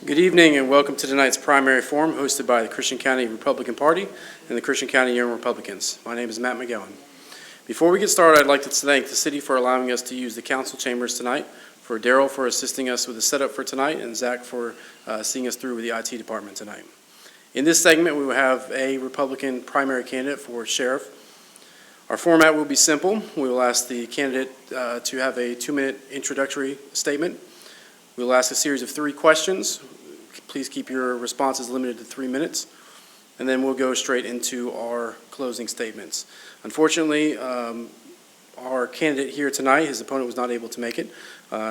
Good evening and welcome to tonight's primary forum hosted by the Christian County Republican Party and the Christian County Young Republicans. My name is Matt McGowan. Before we get started, I'd like to thank the city for allowing us to use the council chambers tonight, for Daryl for assisting us with the setup for tonight, and Zach for seeing us through with the IT department tonight. In this segment, we will have a Republican primary candidate for sheriff. Our format will be simple. We will ask the candidate to have a 2-minute introductory statement. We will ask a series of 3 questions. Please keep your responses limited to 3 minutes, and then we'll go straight into our closing statements. Unfortunately, our candidate here tonight, his opponent was not able to make it,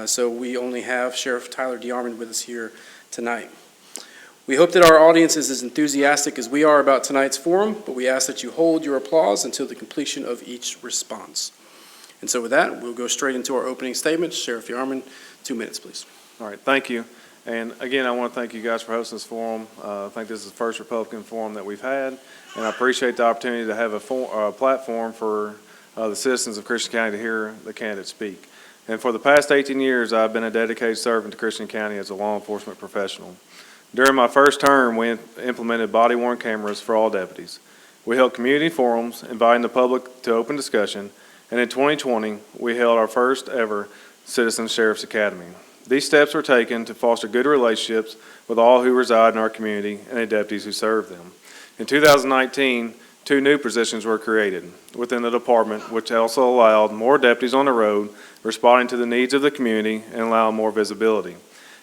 so we only have Sheriff Tyler DeArmond with us here tonight. We hope that our audience is as enthusiastic as we are about tonight's forum, but we ask that you hold your applause until the completion of each response. And so with that, we'll go straight into our opening statement. Sheriff DeArmond, 2 minutes, please. All right, thank you. And again, I want to thank you guys for hosting this forum. I think this is the first Republican forum that we've had, and I appreciate the opportunity to have a platform for the citizens of Christian County to hear the candidate speak. And for the past 18 years, I've been a dedicated servant to Christian County as a law enforcement professional. During my first term, we implemented body-worn cameras for all deputies. We held community forums, inviting the public to open discussion, and in 2020, we held our first ever Citizen Sheriff's Academy. These steps were taken to foster good relationships with all who reside in our community and the deputies who serve them. In 2019, 2 new positions were created within the department, which also allowed more deputies on the road, responding to the needs of the community and allowing more visibility.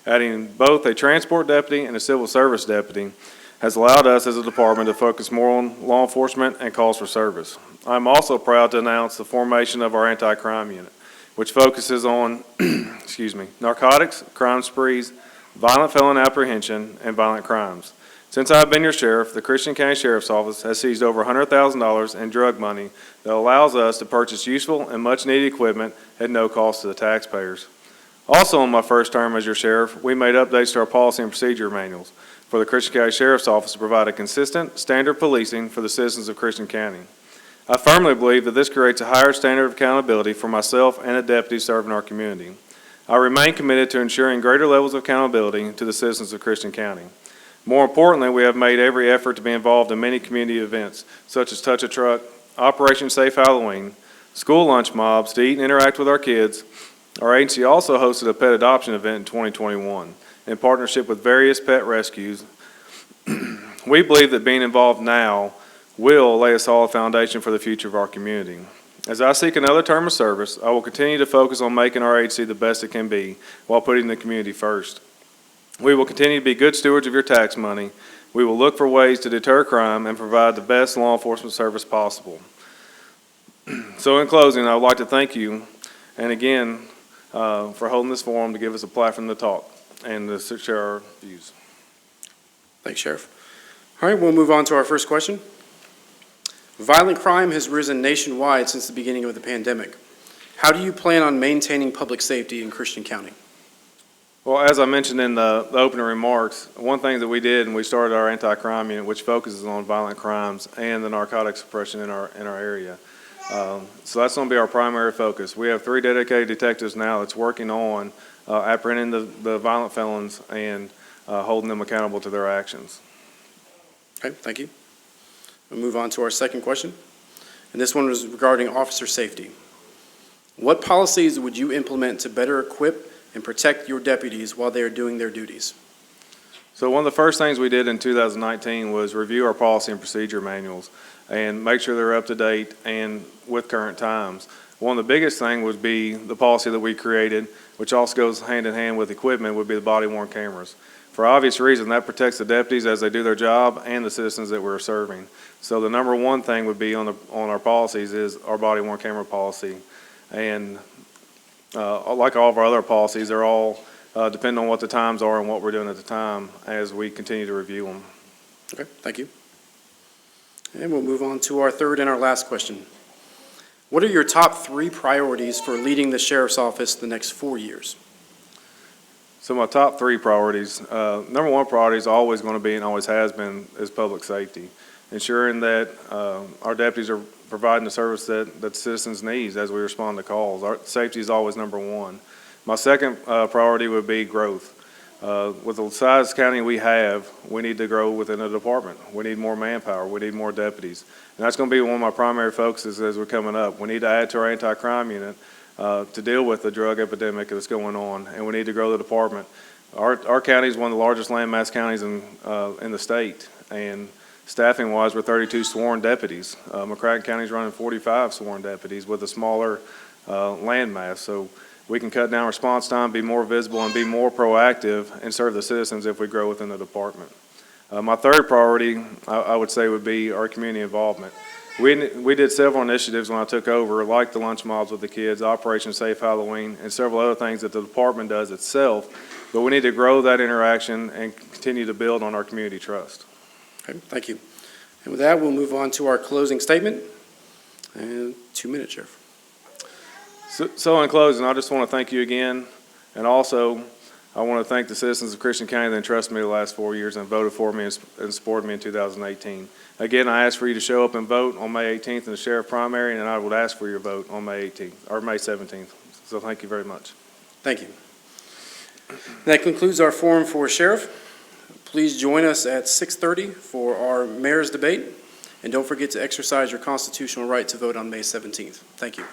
Adding both a transport deputy and a civil service deputy has allowed us as a department to focus more on law enforcement and calls for service. I'm also proud to announce the formation of our anti-crime unit, which focuses on narcotics, crime sprees, violent felon apprehension, and violent crimes. Since I've been your sheriff, the Christian County Sheriff's Office has seized over $100,000 in drug money that allows us to purchase useful and much-needed equipment at no cost to the taxpayers. Also in my first term as your sheriff, we made updates to our policy and procedure manuals for the Christian County Sheriff's Office to provide a consistent standard policing for the citizens of Christian County. I firmly believe that this creates a higher standard of accountability for myself and the deputies serving our community. I remain committed to ensuring greater levels of accountability to the citizens of Christian County. More importantly, we have made every effort to be involved in many community events, such as Touch a Truck, Operation Safe Halloween, school lunch mobs to eat and interact with our kids. Our agency also hosted a pet adoption event in 2021 in partnership with various pet rescues. We believe that being involved now will lay a solid foundation for the future of our community. As I seek another term of service, I will continue to focus on making our agency the best it can be while putting the community first. We will continue to be good stewards of your tax money. We will look for ways to deter crime and provide the best law enforcement service possible. So in closing, I would like to thank you, and again, for holding this forum to give us a platform to talk and to share our views. Thanks, Sheriff. All right, we'll move on to our first question. Violent crime has risen nationwide since the beginning of the pandemic. How do you plan on maintaining public safety in Christian County? Well, as I mentioned in the opening remarks, one thing that we did, and we started our anti-crime unit, which focuses on violent crimes and the narcotic suppression in our area. So that's going to be our primary focus. We have 3 dedicated detectives now that's working on apprehending the violent felons and holding them accountable to their actions. Okay, thank you. We'll move on to our second question. And this one was regarding officer safety. What policies would you implement to better equip and protect your deputies while they are doing their duties? So one of the first things we did in 2019 was review our policy and procedure manuals and make sure they're up to date and with current times. One of the biggest things would be the policy that we created, which also goes hand in hand with equipment, would be the body-worn cameras. For obvious reason, that protects the deputies as they do their job and the citizens that we're serving. So the number one thing would be on our policies is our body-worn camera policy. And like all of our other policies, they're all depend on what the times are and what we're doing at the time as we continue to review them. Okay, thank you. And we'll move on to our third and our last question. What are your top 3 priorities for leading the Sheriff's Office the next 4 years? So my top 3 priorities, number 1 priority is always going to be and always has been is public safety. Ensuring that our deputies are providing the service that citizens need as we respond to calls. Our safety is always number 1. My second priority would be growth. With the size county we have, we need to grow within the department. We need more manpower. We need more deputies. And that's going to be one of my primary focuses as we're coming up. We need to add to our anti-crime unit to deal with the drug epidemic that's going on, and we need to grow the department. Our county is one of the largest landmass counties in the state, and staffing-wise, we're 32 sworn deputies. McCracken County is running 45 sworn deputies with a smaller landmass. So we can cut down response time, be more visible, and be more proactive and serve the citizens if we grow within the department. My third priority, I would say, would be our community involvement. We did several initiatives when I took over, like the lunch mobs with the kids, Operation Safe Halloween, and several other things that the department does itself. But we need to grow that interaction and continue to build on our community trust. Okay, thank you. And with that, we'll move on to our closing statement. And 2 minutes, Sheriff. So in closing, I just want to thank you again, and also I want to thank the citizens of Christian County that entrusted me the last 4 years and voted for me and supported me in 2018. Again, I ask for you to show up and vote on May 18th in the sheriff primary, and I would ask for your vote on May 18th or May 17th. So thank you very much. Thank you. That concludes our forum for sheriff. Please join us at 6:30 for our mayor's debate, and don't forget to exercise your constitutional right to vote on May 17th. Thank you.